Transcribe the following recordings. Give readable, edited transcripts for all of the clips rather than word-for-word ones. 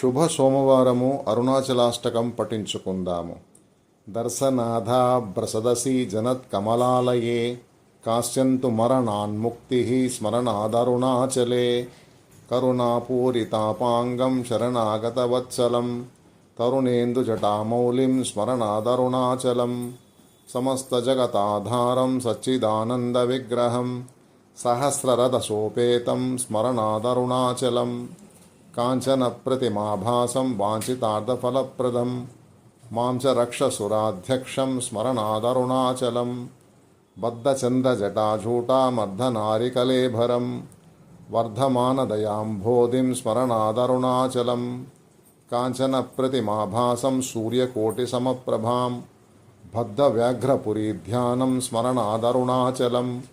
శుభ సోమవారము అరుణాచలాష్టకం పఠించుకుందాము. దర్శనాథాభ్రసదసి జనత్కమలాలయే కాశ్యంతు మరణాన్ముక్తి స్మరణాదరుణాచలే కరుణాపూరితాపాంగం శరణాగతవత్సలం తరుణేందుజటామౌళిం స్మరణాదరుణాచలం సమస్తజగతాధారం సచ్చిదానందవిగ్రహం సహస్రరథసోపేతం స్మరణాదరుణాచలం కాంచనప్రతిమాభాసం వాంఛితార్థఫలప్రదం మాం చ రక్షసురాధ్యక్షం స్మరణాదరుణాచలం బద్ధచంద్రజటాజూటామర్ధనారికలేభరం వర్ధమానదయాంభోధిం స్మరణాదరుణాచలం కాంచనప్రతిమాభాసం సూర్యకోటిసమప్రభాం బద్ధవ్యాఘ్రపురీధ్యానం స్మరణాదరుణాచలం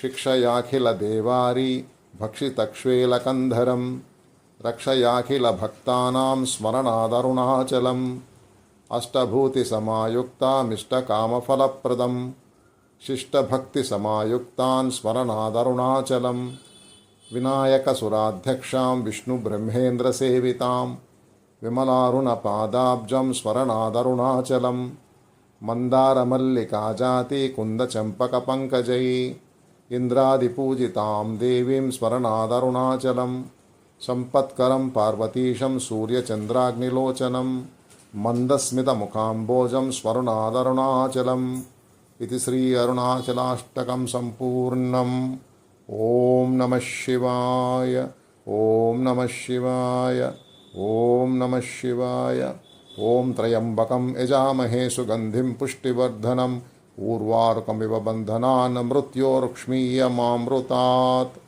శిక్షయాఖిలదేవారీ భక్షితక్ష్వేలకంధరం రక్షయాఖిలభక్తానాం స్మరణాదరుణాచలం అష్టభూతిసమాయుక్తామిష్టకామఫలప్రదం శిష్టభక్తిసమాయుక్తాన్ స్మరణాదరుణాచలం వినాయకసురాధ్యక్షాం విష్ణుబ్రహ్మేంద్రసేవితాం విమలారుణపాదాబ్జం స్మరణాదరుణాచలం మందారమల్లికాజాతి కుందచంపకపంకజై ఇంద్రాదిపూజితాం దేవీం స్మరణాదరుణాచలం సంపత్కరం పార్వతీశం సూర్యచంద్రాగ్నిలోచనం మందస్మితముఖాంబోజం స్మరణాదరుణాచలం. ఇది శ్రీ అరుణాచలాష్టకం సంపూర్ణం. ఓం నమః శివాయ. ఓం నమః శివాయ. ఓం నమః శివాయ. ఓం త్రయంబకం యజామహే సుగంధిం పుష్టివర్ధనం ఊర్వారుకమివ బంధనాన్ మృత్యోర్క్ష్మీయమామృతాత్.